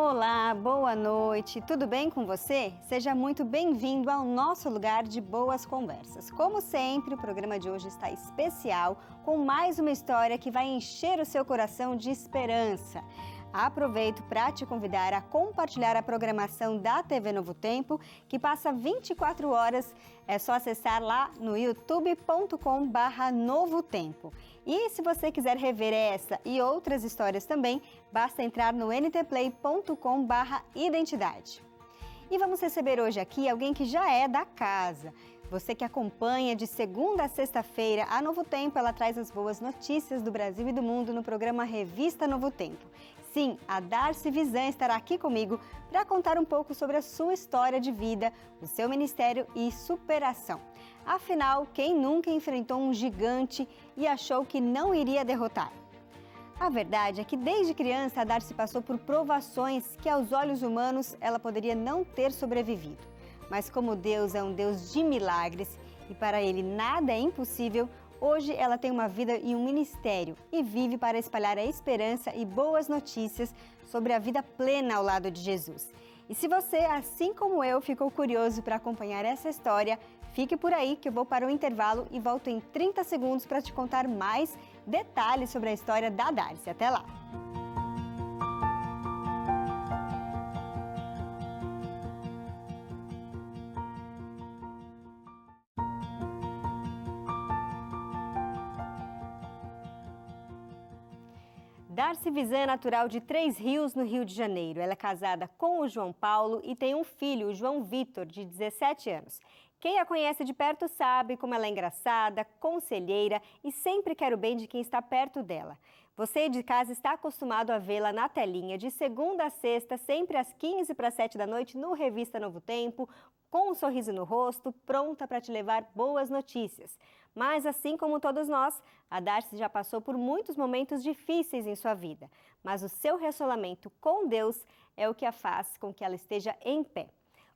Olá, boa noite, tudo bem com você? Seja muito bem-vindo ao nosso lugar de boas conversas. Como sempre, o programa de hoje está especial, com mais uma história que vai encher o seu coração de esperança. Aproveito para te convidar a compartilhar a programação da TV Novo Tempo, que passa 24 horas. É só acessar lá no youtube.com/Novo Tempo. E se você quiser rever essa e outras histórias também, basta entrar no ntplay.com/identidade. E vamos receber hoje aqui alguém que já é da casa. Você que acompanha de segunda a sexta-feira a Novo Tempo, ela traz as boas notícias do Brasil e do mundo no programa Revista Novo Tempo. Sim, a Darcy Vizan estará aqui comigo para contar um pouco sobre a sua história de vida, o seu ministério e superação. Afinal, quem nunca enfrentou um gigante e achou que não iria derrotar? A verdade é que desde criança a Darcy passou por provações que aos olhos humanos ela poderia não ter sobrevivido. Mas como Deus é um Deus de milagres e para Ele nada é impossível, hoje ela tem uma vida e um ministério e vive para espalhar a esperança e boas notícias sobre a vida plena ao lado de Jesus. E se você, assim como eu, ficou curioso para acompanhar essa história, fique por aí que eu vou para o intervalo e volto em 30 segundos para te contar mais detalhes sobre a história da Darcy. Até lá! Darcy Vizan é natural de Três Rios, no Rio de Janeiro. Ela é casada com o João Paulo e tem um filho, o João Vitor, de 17 anos. Quem a conhece de perto sabe como ela é engraçada, conselheira e sempre quer o bem de quem está perto dela. Você de casa está acostumado a vê-la na telinha de segunda a sexta, sempre às 7:45 da noite, no Revista Novo Tempo, com um sorriso no rosto, pronta para te levar boas notícias. Mas assim como todos nós, a Darcy já passou por muitos momentos difíceis em sua vida. Mas o seu relacionamento com Deus é o que a faz com que ela esteja em pé.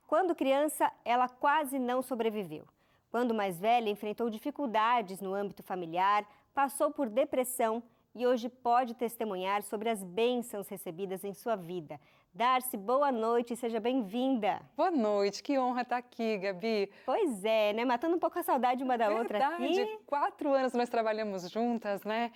Quando criança, ela quase não sobreviveu. Quando mais velha, enfrentou dificuldades no âmbito familiar, passou por depressão e hoje pode testemunhar sobre as bênçãos recebidas em sua vida. Darcy, boa noite e seja bem-vinda. Boa noite, que honra estar aqui, Gabi. Pois é, né? Matando um pouco a saudade uma da outra aqui. Verdade, 4 anos nós trabalhamos juntas, né?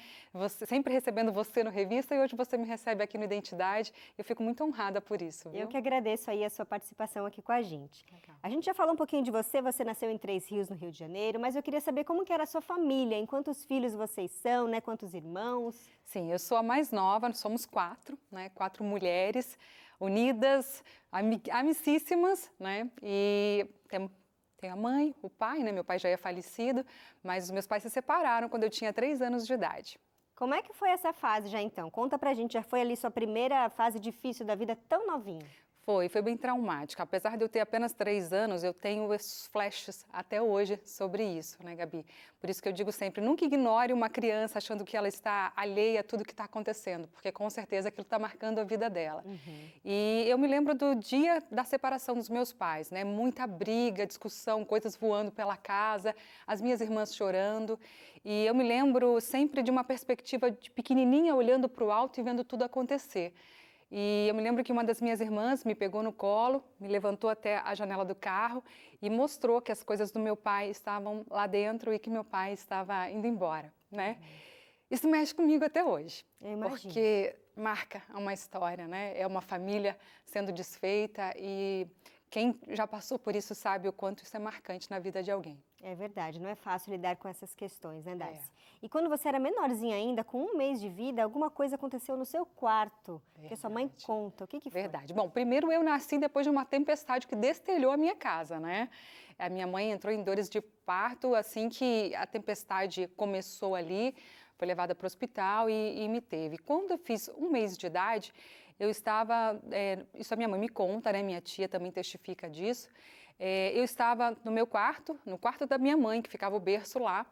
Sempre recebendo você no Revista e hoje você me recebe aqui no Identidade. Eu fico muito honrada por isso, viu? Eu que agradeço aí a sua participação aqui com a gente. Legal. A gente já falou um pouquinho de você nasceu em Três Rios, no Rio de Janeiro, mas eu queria saber como que era a sua família, em quantos filhos vocês são, né? Quantos irmãos? Sim, eu sou a mais nova, nós somos 4, né? 4 mulheres unidas, amicíssimas, né? E tem a mãe, o pai, né? Meu pai já é falecido, mas os meus pais se separaram quando eu tinha 3 anos de idade. Como é que foi essa fase já então? Conta pra gente, já foi ali sua primeira fase difícil da vida tão novinha? Foi bem traumática. Apesar de eu ter apenas 3 anos, eu tenho os flashes até hoje sobre isso, né, Gabi? Por isso que eu digo sempre, nunca ignore uma criança achando que ela está alheia a tudo que está acontecendo, porque com certeza aquilo está marcando a vida dela. E eu me lembro do dia da separação dos meus pais, né? Muita briga, discussão, coisas voando pela casa, as minhas irmãs chorando. E eu me lembro sempre de uma perspectiva de pequenininha olhando para o alto e vendo tudo acontecer. E eu me lembro que uma das minhas irmãs me pegou no colo, me levantou até a janela do carro e mostrou que as coisas do meu pai estavam lá dentro e que meu pai estava indo embora, né? Isso mexe comigo até hoje, porque marca uma história, né? É uma família sendo desfeita e quem já passou por isso sabe o quanto isso é marcante na vida de alguém. É verdade, não é fácil lidar com essas questões, né, Darcy? E quando você era menorzinha ainda, com 1 mês de vida, alguma coisa aconteceu no seu quarto, que a sua mãe conta. O que foi? Verdade. Bom, primeiro eu nasci depois de uma tempestade que destelhou a minha casa, né? A minha mãe entrou em dores de parto assim que a tempestade começou ali, foi levada para o hospital e me teve. Quando eu fiz 1 mês de idade, eu estava, isso a minha mãe me conta, né? Minha tia também testifica disso. Eu estava no meu quarto, no quarto da minha mãe, que ficava o berço lá,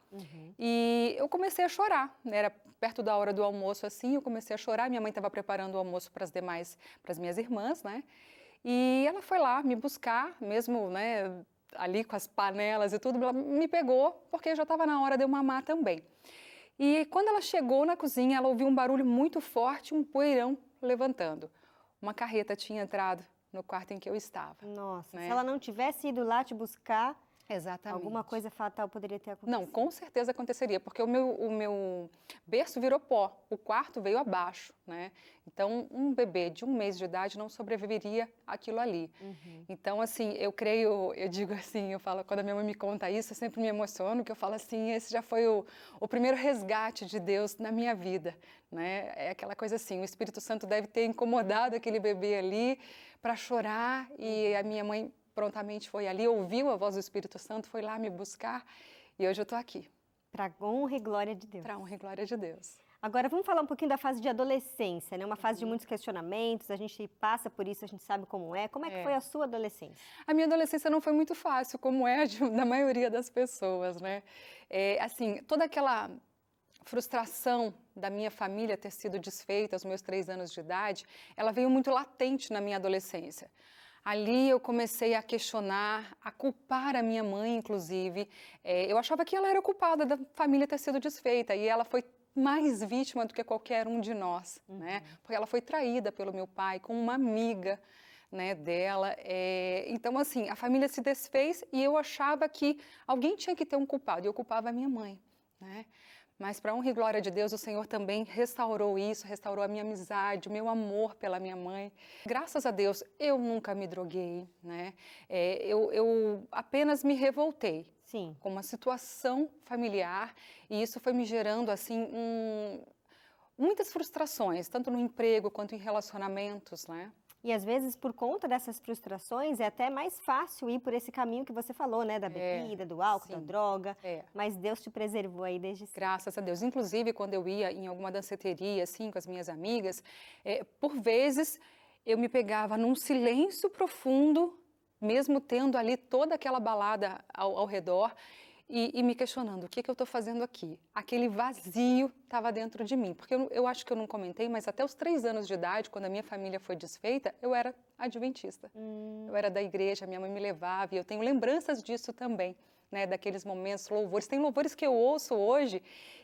e eu comecei a chorar. Era perto da hora do almoço, assim, eu comecei a chorar. Minha mãe estava preparando o almoço para as minhas irmãs, né? E ela foi lá me buscar, mesmo, né, ali com as panelas e tudo, ela me pegou, porque já estava na hora de eu mamar também. E quando ela chegou na cozinha, ela ouviu um barulho muito forte, um poeirão levantando. uma carreta tinha entrado no quarto em que eu estava. Nossa, né? se ela não tivesse ido lá te buscar, Exatamente. alguma coisa fatal poderia ter acontecido. Não, com certeza aconteceria, porque o meu berço virou pó, o quarto veio abaixo, né? Então, um bebê de 1 mês de idade não sobreviveria àquilo ali. Então, assim, eu creio, eu digo assim, eu falo, quando a minha mãe me conta isso, eu sempre me emociono, que eu falo assim, esse já foi o primeiro resgate de Deus na minha vida, né? É aquela coisa assim, o Espírito Santo deve ter incomodado aquele bebê ali para chorar e a minha mãe prontamente foi ali, ouviu a voz do Espírito Santo, foi lá me buscar e hoje eu estou aqui. Para honra e glória de Deus. Para honra e glória de Deus. Agora vamos falar um pouquinho da fase de adolescência, né? Uma fase de muitos questionamentos, a gente passa por isso, a gente sabe como é. Como é que foi a sua adolescência? A minha adolescência não foi muito fácil, como é da maioria das pessoas, né? Assim, toda aquela frustração da minha família ter sido desfeita aos meus 3 anos de idade, ela veio muito latente na minha adolescência. Ali eu comecei a questionar, a culpar a minha mãe, inclusive. Eu achava que ela era culpada da família ter sido desfeita e ela foi mais vítima do que qualquer um de nós, né? Porque ela foi traída pelo meu pai com uma amiga, né, dela. Então, assim, a família se desfez e eu achava que alguém tinha que ter um culpado e eu culpava a minha mãe, né? Mas, para honra e glória de Deus, o Senhor também restaurou isso, restaurou a minha amizade, o meu amor pela minha mãe. Graças a Deus, eu nunca me droguei, né? Eu apenas me revoltei com uma situação familiar e isso foi me gerando, assim, muitas frustrações, tanto no emprego quanto em relacionamentos, né? E às vezes, por conta dessas frustrações, é até mais fácil ir por esse caminho que você falou, né? Da bebida, do álcool, da droga. Mas Deus te preservou aí desde sempre. Graças a Deus. Inclusive, quando eu ia em alguma danceteria, assim, com as minhas amigas, por vezes eu me pegava num silêncio profundo, mesmo tendo ali toda aquela balada ao redor, e me questionando, o que eu estou fazendo aqui? Aquele vazio estava dentro de mim, porque eu acho que eu não comentei, mas até os 3 anos de idade, quando a minha família foi desfeita, eu era adventista. Eu era da igreja, minha mãe me levava, e eu tenho lembranças disso também, né, daqueles momentos, louvores. Tem louvores que eu ouço hoje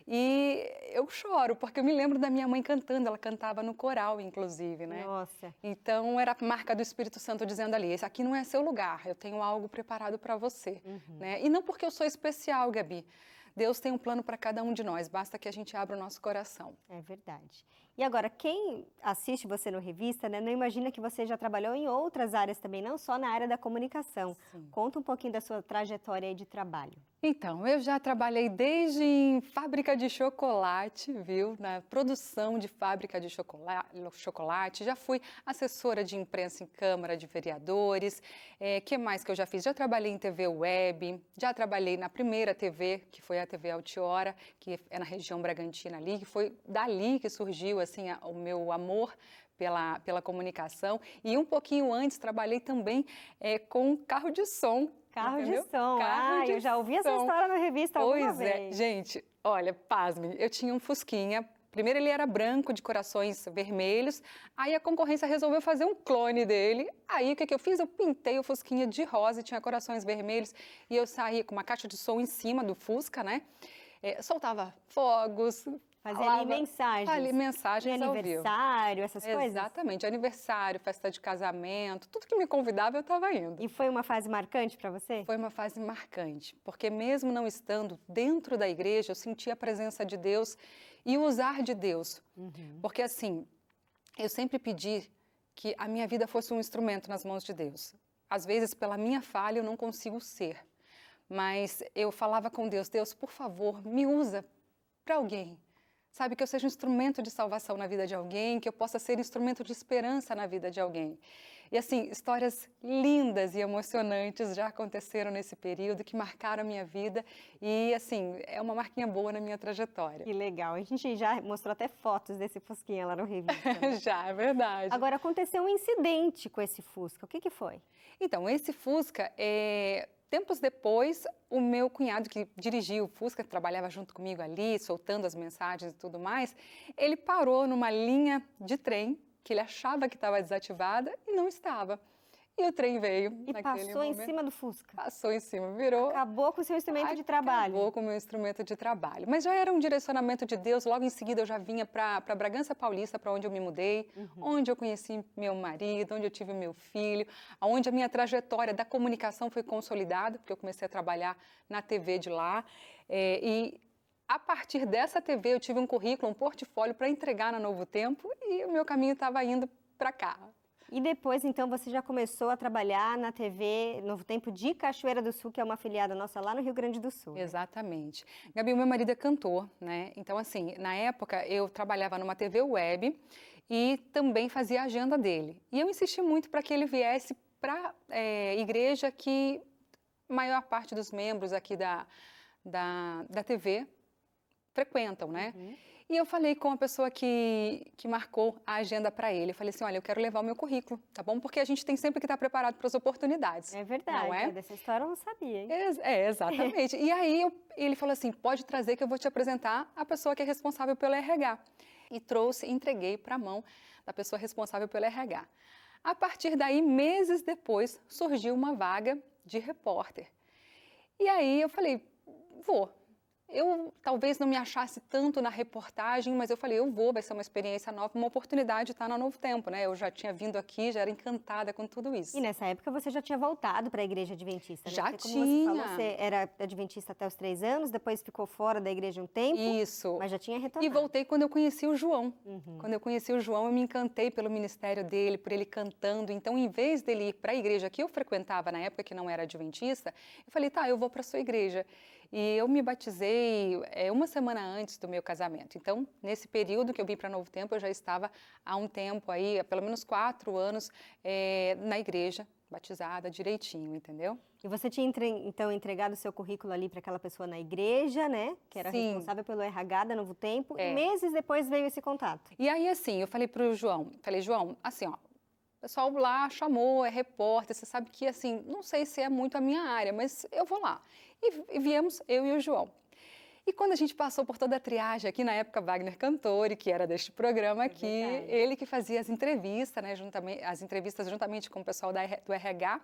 e eu choro, porque eu me lembro da minha mãe cantando, ela cantava no coral, inclusive, né? Nossa. Então, era a marca do Espírito Santo dizendo ali, esse aqui não é seu lugar, eu tenho algo preparado para você, né? E não porque eu sou especial, Gabi. Deus tem um plano para cada um de nós, basta que a gente abra o nosso coração. É verdade. E agora, quem assiste você no Revista, né, não imagina que você já trabalhou em outras áreas também, não só na área da comunicação. Conta um pouquinho da sua trajetória aí de trabalho. Então, eu já trabalhei desde em fábrica de chocolate, viu? Na produção de fábrica de chocolate. Já fui assessora de imprensa em Câmara de Vereadores. Que mais que eu já fiz? Já trabalhei em TV Web, já trabalhei na primeira TV, que foi a TV Altiora, que é na região Bragantina ali, que foi dali que surgiu assim o meu amor pela comunicação. E um pouquinho antes trabalhei também com carro de som. Carro Entendeu? de som. Eu já ouvi essa história na revista alguma vez. Pois é, gente, olha, pasmem, eu tinha um Fusquinha. Primeiro ele era branco, de corações vermelhos, aí a concorrência resolveu fazer um clone dele. Aí o que eu fiz? Eu pintei o Fusquinha de rosa e tinha corações vermelhos e eu saía com uma caixa de som em cima do Fusca, né? Soltava fogos, fazia ali mensagens. Ali mensagens ao vivo. Aniversário, essas coisas? Exatamente, aniversário, festa de casamento, tudo que me convidava eu estava indo. E foi uma fase marcante para você? Foi uma fase marcante, porque mesmo não estando dentro da igreja, eu sentia a presença de Deus e o usar de Deus. Porque assim, eu sempre pedi que a minha vida fosse um instrumento nas mãos de Deus. Às vezes, pela minha falha, eu não consigo ser. Mas eu falava com Deus, Deus, por favor, me usa para alguém. Sabe, que eu seja um instrumento de salvação na vida de alguém, que eu possa ser instrumento de esperança na vida de alguém. E assim, histórias lindas e emocionantes já aconteceram nesse período, que marcaram a minha vida e assim, é uma marquinha boa na minha trajetória. Que legal, a gente já mostrou até fotos desse Fusquinha lá no Revista. Né? Já, é verdade. Agora, aconteceu um incidente com esse Fusca, o que foi? Então, esse Fusca, tempos depois, o meu cunhado que dirigia o Fusca, que trabalhava junto comigo ali, soltando as mensagens e tudo mais, ele parou numa linha de trem que ele achava que estava desativada e não estava. E o trem veio E naquele passou em momento. cima do Fusca. Passou em cima, virou. Acabou com o seu instrumento de trabalho. Acabou com o meu instrumento de trabalho. Mas já era um direcionamento de Deus. Logo em seguida eu já vinha para Bragança Paulista, para onde eu me mudei, onde eu conheci meu marido, onde eu tive meu filho, onde a minha trajetória da comunicação foi consolidada, porque eu comecei a trabalhar na TV de lá. E a partir dessa TV eu tive um currículo, um portfólio para entregar na Novo Tempo e o meu caminho estava indo para cá. E depois, então, você já começou a trabalhar na TV Novo Tempo de Cachoeira do Sul, que é uma afiliada nossa lá no Rio Grande do Sul. Exatamente. Gabi, o meu marido é cantor, né? Então, assim, na época eu trabalhava numa TV web e também fazia a agenda dele. E eu insisti muito para que ele viesse para a igreja que a maior parte dos membros aqui da TV frequentam, né? E eu falei com a pessoa que marcou a agenda para ele. Eu falei assim, olha, eu quero levar o meu currículo, tá bom? Porque a gente tem sempre que estar preparado para as oportunidades. É verdade, não é? Dessa história eu não sabia, hein? Exatamente. E aí ele falou assim, pode trazer que eu vou te apresentar a pessoa que é responsável pelo RH. E trouxe, entreguei para a mão da pessoa responsável pelo RH. A partir daí, meses depois, surgiu uma vaga de repórter. E aí eu falei, vou. Eu talvez não me achasse tanto na reportagem, mas eu falei, eu vou, vai ser uma experiência nova, uma oportunidade de estar na Novo Tempo, né? Eu já tinha vindo aqui, já era encantada com tudo isso. E nessa época você já tinha voltado para a igreja adventista, né? Já Porque, tinha. Como você falou, você era adventista até os 3 anos, depois ficou fora da igreja um tempo. Isso. Mas já tinha retornado. E voltei quando eu conheci o João. Quando eu conheci o João, eu me encantei pelo ministério dele, por ele cantando. Então, em vez dele ir para a igreja que eu frequentava na época, que não era adventista, eu falei, tá, eu vou para a sua igreja. E eu me batizei uma semana antes do meu casamento. Então, nesse período que eu vim para Novo Tempo, eu já estava há um tempo aí, há pelo menos 4 anos, na igreja, batizada direitinho, entendeu? E você tinha, então, entregado o seu currículo ali para aquela pessoa na igreja, né? Que era Sim. responsável pelo RH da Novo Tempo. E meses depois veio esse contato. E aí, assim, eu falei para o João, João, assim, ó, o pessoal lá chamou, é repórter, você sabe que, assim, não sei se é muito a minha área, mas eu vou lá. E viemos, eu e o João. E quando a gente passou por toda a triagem aqui, na época, Wagner Cantore, que era deste programa aqui, ele que fazia as entrevistas, né, juntamente com o pessoal do RH,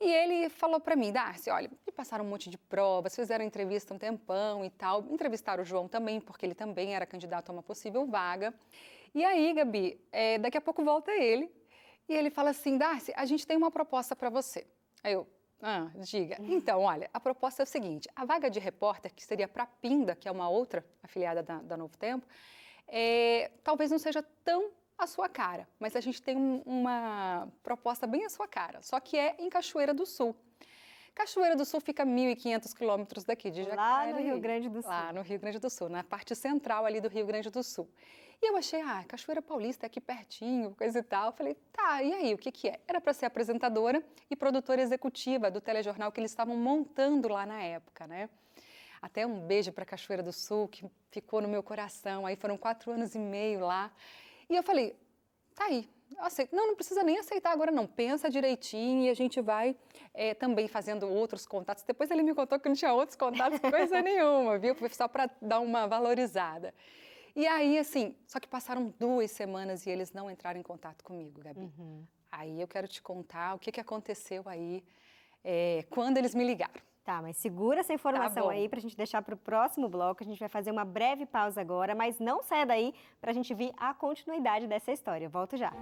e ele falou para mim, Darcy, olha, me passaram um monte de provas, fizeram entrevista um tempão e tal, entrevistaram o João também, porque ele também era candidato a uma possível vaga. E aí, Gabi, daqui a pouco volta ele, e ele fala assim, Darcy, a gente tem uma proposta para você. Aí eu, diga. Então, olha, a proposta é o seguinte, a vaga de repórter, que seria para a Pinda, que é uma outra afiliada da Novo Tempo, talvez não seja tão a sua cara, mas a gente tem uma proposta bem à sua cara, só que é em Cachoeira do Sul. Cachoeira do Sul fica 1.500 quilômetros daqui de Jacareí. Lá no Rio Grande do Sul. Lá no Rio Grande do Sul, na parte central ali do Rio Grande do Sul. E eu achei, Cachoeira Paulista é aqui pertinho, coisa e tal. Eu falei, tá, e aí, o que é? Era para ser apresentadora e produtora executiva do telejornal que eles estavam montando lá na época, né? Até um beijo para Cachoeira do Sul, que ficou no meu coração. Aí foram 4 anos e meio lá. E eu falei, tá aí, eu aceito. Não precisa nem aceitar agora não, pensa direitinho e a gente vai também fazendo outros contatos. Depois ele me contou que não tinha outros contatos, coisa nenhuma, viu? Foi só para dar uma valorizada. E aí, assim, só que passaram 2 semanas e eles não entraram em contato comigo, Gabi. Aí eu quero te contar o que aconteceu aí quando eles me ligaram. Tá, mas segura essa informação aí pra gente deixar pro próximo bloco. A gente vai fazer uma breve pausa agora, mas não saia daí pra gente ver a continuidade dessa história. Eu volto já.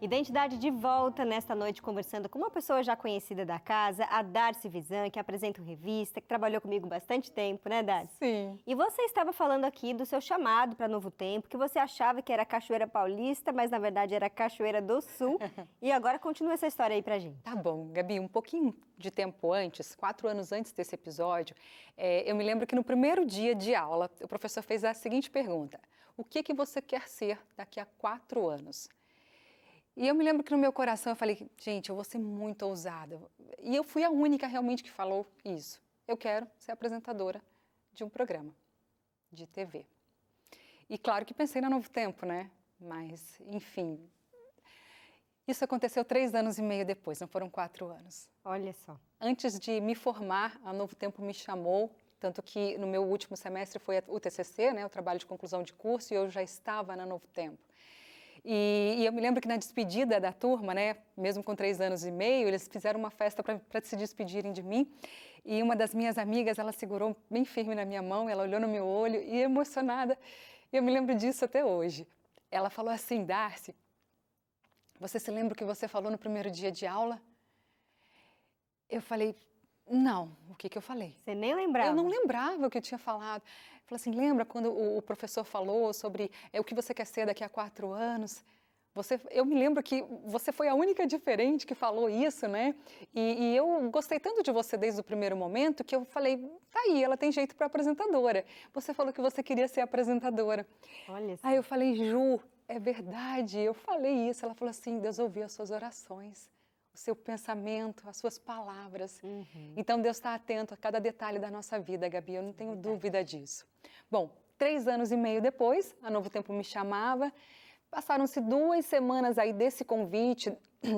Identidade de volta nesta noite, conversando com uma pessoa já conhecida da casa, a Darcy Visan, que apresenta o Revista, que trabalhou comigo bastante tempo, né, Darcy? Sim. E você estava falando aqui do seu chamado para Novo Tempo, que você achava que era Cachoeira Paulista, mas na verdade era Cachoeira do Sul. E agora continua essa história aí pra gente. Tá bom, Gabi, um pouquinho de tempo antes, 4 anos antes desse episódio, eu me lembro que no primeiro dia de aula, o professor fez a seguinte pergunta: o que você quer ser daqui a 4 anos? E eu me lembro que no meu coração eu falei, gente, eu vou ser muito ousada. E eu fui a única realmente que falou isso. Eu quero ser apresentadora de um programa de TV. E claro que pensei na Novo Tempo, né? Mas, enfim. Isso aconteceu 3 anos e meio depois, não foram 4 anos. Olha só. Antes de me formar, a Novo Tempo me chamou, tanto que no meu último semestre foi o TCC, né, o trabalho de conclusão de curso, e eu já estava na Novo Tempo. E eu me lembro que na despedida da turma, né, mesmo com 3 anos e meio, eles fizeram uma festa para se despedirem de mim. E uma das minhas amigas, ela segurou bem firme na minha mão, ela olhou no meu olho e emocionada, eu me lembro disso até hoje. Ela falou assim: Darcy, você se lembra o que você falou no primeiro dia de aula? Eu falei: não, o que eu falei? Você nem lembrava? Eu não lembrava o que eu tinha falado. Falei assim: lembra quando o professor falou sobre o que você quer ser daqui a 4 anos? Eu me lembro que você foi a única diferente que falou isso, né? E eu gostei tanto de você desde o primeiro momento que eu falei: tá aí, ela tem jeito para apresentadora. Você falou que você queria ser apresentadora. Olha só. Aí eu falei: Ju, é verdade, eu falei isso. Ela falou assim: Deus ouviu as suas orações, o seu pensamento, as suas palavras. Então Deus está atento a cada detalhe da nossa vida, Gabi, eu não tenho dúvida disso. Bom, 3 anos e meio depois, a Novo Tempo me chamava. Passaram-se 2 semanas aí desse convite,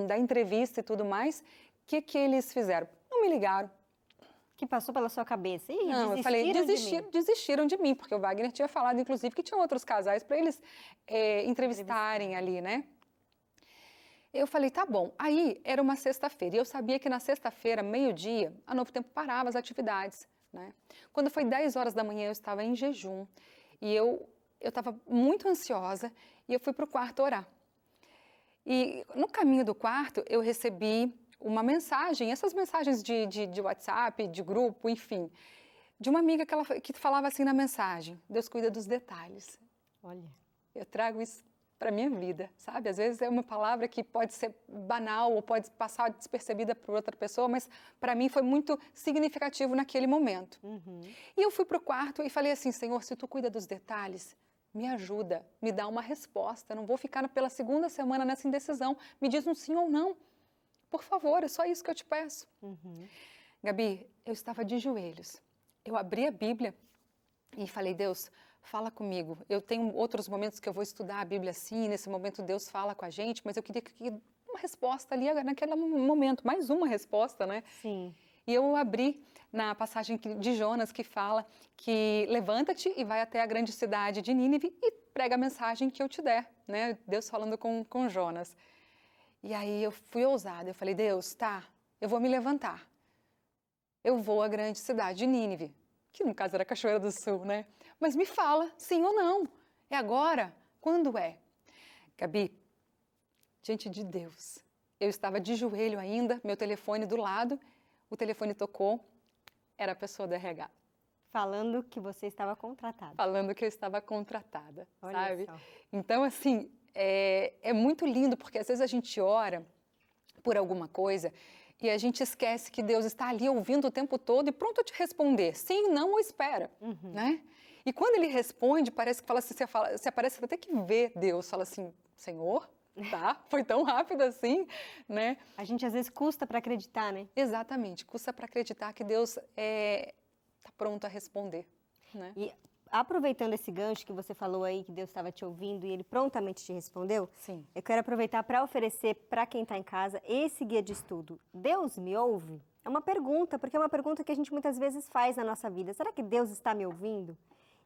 da entrevista e tudo mais. O que eles fizeram? Não me ligaram. Que passou pela sua cabeça? Ih, não, eu falei, desistiram de mim, porque o Wagner tinha falado, inclusive, que tinha outros casais para eles entrevistarem ali, né? Eu falei, tá bom. Aí era uma sexta-feira, e eu sabia que na sexta-feira, meio-dia, a Novo Tempo parava as atividades, né? Quando foi 10 horas da manhã, eu estava em jejum, e eu estava muito ansiosa, e eu fui para o quarto orar. E no caminho do quarto, eu recebi uma mensagem, essas mensagens de WhatsApp, de grupo, enfim, de uma amiga que falava assim na mensagem: Deus cuida dos detalhes. Olha. Eu trago isso para a minha vida, sabe? Às vezes é uma palavra que pode ser banal ou pode passar despercebida por outra pessoa, mas para mim foi muito significativo naquele momento. E eu fui para o quarto e falei assim: Senhor, se tu cuida dos detalhes, me ajuda, me dá uma resposta. Eu não vou ficar pela segunda semana nessa indecisão. Me diz um sim ou não. Por favor, é só isso que eu te peço. Gabi, eu estava de joelhos. Eu abri a Bíblia e falei: Deus, fala comigo. Eu tenho outros momentos que eu vou estudar a Bíblia assim, nesse momento Deus fala com a gente, mas eu queria uma resposta ali naquele momento, mais uma resposta, né? Sim. E eu abri na passagem de Jonas que fala que levanta-te e vai até a grande cidade de Nínive e prega a mensagem que eu te der, né? Deus falando com Jonas. E aí eu fui ousada, eu falei: Deus, tá, eu vou me levantar. Eu vou à grande cidade de Nínive, que no caso era Cachoeira do Sul, né? Mas me fala, sim ou não. É agora? Quando é? Gabi, diante de Deus, eu estava de joelho ainda, meu telefone do lado, o telefone tocou, era a pessoa do RH. Falando que você estava contratada. Falando que eu estava contratada, Olha sabe? só. Então, assim, é muito lindo, porque às vezes a gente ora por alguma coisa e a gente esquece que Deus está ali ouvindo o tempo todo e pronto a te responder, sim, não ou espera, né? E quando Ele responde, parece que fala assim, você parece até que vê Deus, fala assim: Senhor, tá? Foi tão rápido assim, né? A gente às vezes custa para acreditar, né? Exatamente, custa para acreditar que Deus está pronto a responder, né? E aproveitando esse gancho que você falou aí, que Deus estava te ouvindo e Ele prontamente te respondeu, Sim. eu quero aproveitar para oferecer para quem está em casa esse guia de estudo. Deus me ouve? É uma pergunta, porque é uma pergunta que a gente muitas vezes faz na nossa vida. Será que Deus está me ouvindo?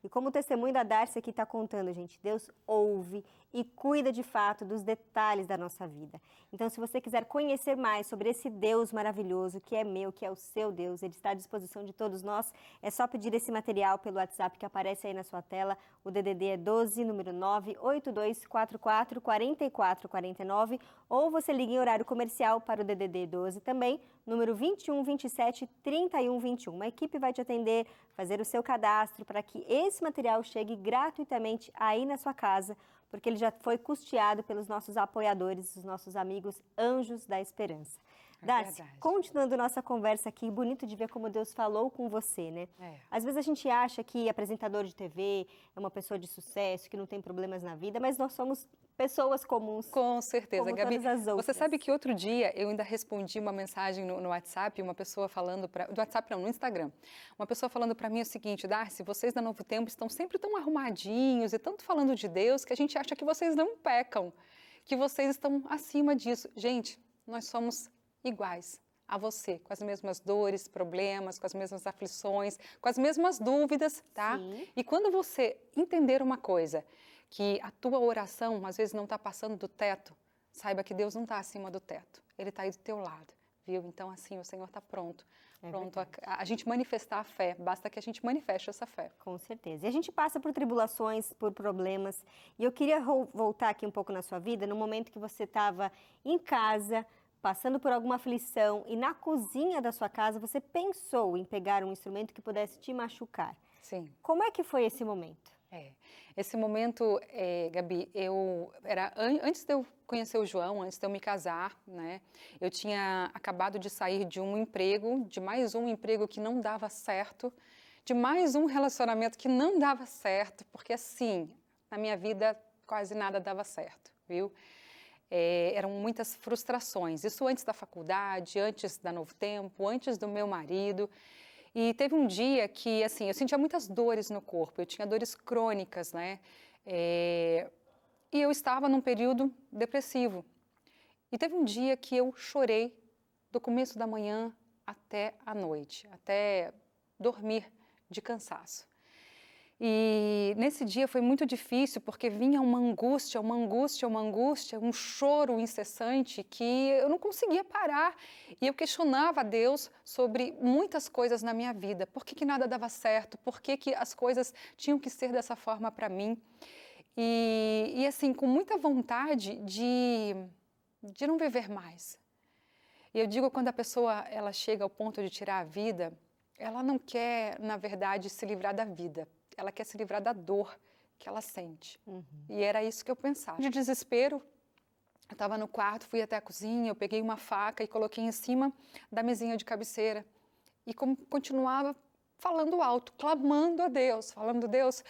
E como o testemunho da Darcy aqui está contando, gente, Deus ouve e cuida de fato dos detalhes da nossa vida. Então, se você quiser conhecer mais sobre esse Deus maravilhoso, que é meu, que é o seu Deus, Ele está à disposição de todos nós, é só pedir esse material pelo WhatsApp que aparece aí na sua tela. O DDD é 12, número 982444449, ou você liga em horário comercial para o DDD 12 também, número 21 27 31 21. Uma equipe vai te atender, fazer o seu cadastro para que esse material chegue gratuitamente aí na sua casa, porque ele já foi custeado pelos nossos apoiadores, os nossos amigos Anjos da Esperança. Darcy, continuando nossa conversa aqui, bonito de ver como Deus falou com você, né? Às vezes a gente acha que apresentador de TV é uma pessoa de sucesso, que não tem problemas na vida, mas nós somos pessoas comuns. Com certeza, como Gabi. Todas as outras. Você sabe que outro dia eu ainda respondi uma mensagem no WhatsApp, uma pessoa falando do WhatsApp não, no Instagram. Uma pessoa falando para mim o seguinte: Darcy, vocês da Novo Tempo estão sempre tão arrumadinhos e tanto falando de Deus que a gente acha que vocês não pecam. que vocês estão acima disso. Gente, nós somos iguais a você, com as mesmas dores, problemas, com as mesmas aflições, com as mesmas dúvidas, tá? Sim. E quando você entender uma coisa, que a tua oração às vezes não está passando do teto, saiba que Deus não está acima do teto, Ele está aí do teu lado, viu? Então, assim, o Senhor está pronto. Pronto a gente manifestar a fé, basta que a gente manifeste essa fé. Com certeza. E a gente passa por tribulações, por problemas. E eu queria voltar aqui um pouco na sua vida, no momento que você estava em casa, passando por alguma aflição, e na cozinha da sua casa você pensou em pegar um instrumento que pudesse te machucar. Sim. Como é que foi esse momento? Esse momento, Gabi, antes de eu conhecer o João, antes de eu me casar, né, eu tinha acabado de sair de um emprego, de mais um emprego que não dava certo, de mais um relacionamento que não dava certo, porque assim, na minha vida quase nada dava certo, viu? Eram muitas frustrações, isso antes da faculdade, antes da Novo Tempo, antes do meu marido. E teve um dia que, assim, eu sentia muitas dores no corpo, eu tinha dores crônicas, né? E eu estava num período depressivo. E teve um dia que eu chorei do começo da manhã até a noite, até dormir de cansaço. E nesse dia foi muito difícil, porque vinha uma angústia, um choro incessante que eu não conseguia parar. E eu questionava a Deus sobre muitas coisas na minha vida. Por que nada dava certo? Por que as coisas tinham que ser dessa forma para mim? E assim, com muita vontade de não viver mais. E eu digo, quando a pessoa ela chega ao ponto de tirar a vida, ela não quer, na verdade, se livrar da vida. Ela quer se livrar da dor que ela sente. E era isso que eu pensava. De desespero, eu estava no quarto, fui até a cozinha, eu peguei uma faca e coloquei em cima da mesinha de cabeceira. E continuava falando alto, clamando a Deus, falando, Deus,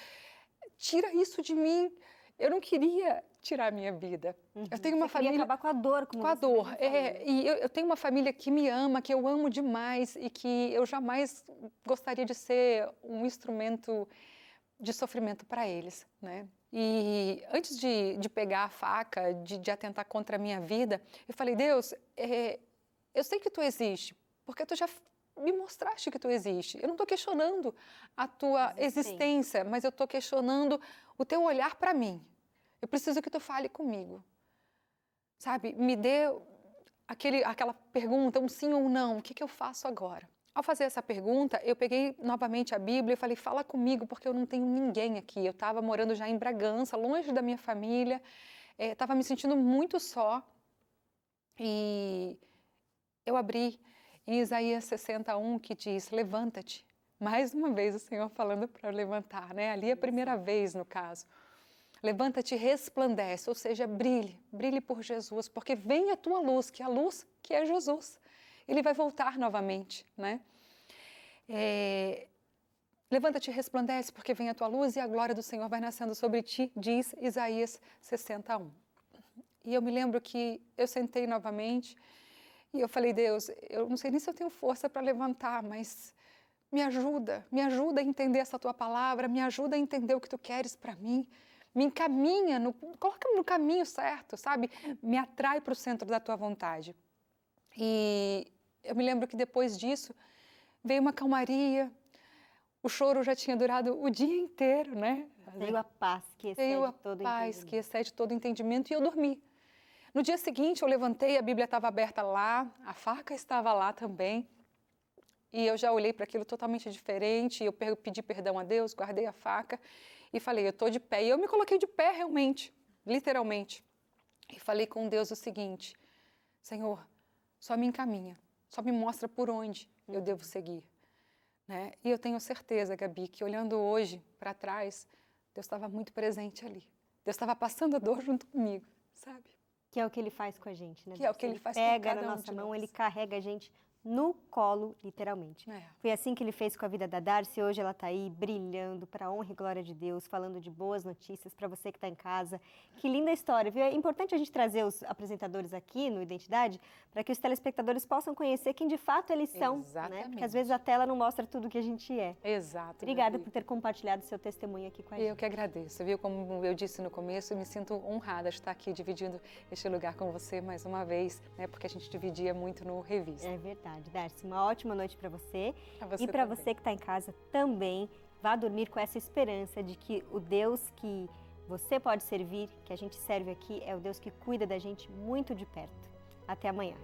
tira isso de mim. Eu não queria tirar a minha vida. Eu tenho uma família... Queria acabar com a dor, como com a você dor. mesmo falou. E eu tenho uma família que me ama, que eu amo demais e que eu jamais gostaria de ser um instrumento de sofrimento para eles, né? E antes de pegar a faca, de atentar contra a minha vida, eu falei, Deus, eu sei que Tu existe, porque Tu já me mostraste que Tu existe. Eu não estou questionando a Tua existência, mas eu estou questionando o Teu olhar para mim. Eu preciso que Tu fale comigo. Sabe, me dê aquela pergunta, um sim ou um não, o que eu faço agora? Ao fazer essa pergunta, eu peguei novamente a Bíblia e falei, fala comigo, porque eu não tenho ninguém aqui. Eu estava morando já em Bragança, longe da minha família, estava me sentindo muito só. E eu abri em Isaías 61, que diz, levanta-te. Mais uma vez o Senhor falando para eu levantar, né? Ali é a primeira vez, no caso. Levanta-te e resplandece, ou seja, brilhe, brilhe por Jesus, porque vem a tua luz, que é a luz que é Jesus. Ele vai voltar novamente, né? Levanta-te e resplandece, porque vem a tua luz e a glória do Senhor vai nascendo sobre ti, diz Isaías 61. E eu me lembro que eu sentei novamente e eu falei, Deus, eu não sei nem se eu tenho força para levantar, mas me ajuda a entender essa tua palavra, me ajuda a entender o que tu queres para mim. Me encaminha, coloca-me no caminho certo, sabe? Me atrai para o centro da tua vontade. E eu me lembro que depois disso veio uma calmaria, o choro já tinha durado o dia inteiro, né? Veio a paz que excede todo entendimento. Que excede todo entendimento e eu dormi. No dia seguinte eu levantei, a Bíblia estava aberta lá, a faca estava lá também. E eu já olhei para aquilo totalmente diferente, eu pedi perdão a Deus, guardei a faca e falei, eu estou de pé. E eu me coloquei de pé realmente, literalmente. E falei com Deus o seguinte, Senhor, só me encaminha, só me mostra por onde eu devo seguir. Né? E eu tenho certeza, Gabi, que olhando hoje para trás, Deus estava muito presente ali. Deus estava passando a dor junto comigo, sabe? Que é o que Ele faz com a gente, né? Que é o que Ele faz com cada um de nós. Ele pega pega na nossa mão, nós. Ele carrega a gente no colo, literalmente. É. Foi assim que ele fez com a vida da Darcy. Hoje ela está aí brilhando para a honra e glória de Deus, falando de boas notícias para você que está em casa. Que linda história, viu? É importante a gente trazer os apresentadores aqui no Identidade para que os telespectadores possam conhecer quem de fato eles são, né? Porque às vezes a tela não mostra tudo que a gente é. Exato. Obrigada Gabi. por ter compartilhado seu testemunho aqui com a gente. Eu que agradeço, viu? Como eu disse no começo, eu me sinto honrada de estar aqui dividindo este lugar com você mais uma vez, né? Porque a gente dividia muito no Revista. É verdade, Darcy. Uma ótima noite para você. Pra você E para também. você que está em casa também, vá dormir com essa esperança de que o Deus que você pode servir, que a gente serve aqui, é o Deus que cuida da gente muito de perto. Até amanhã.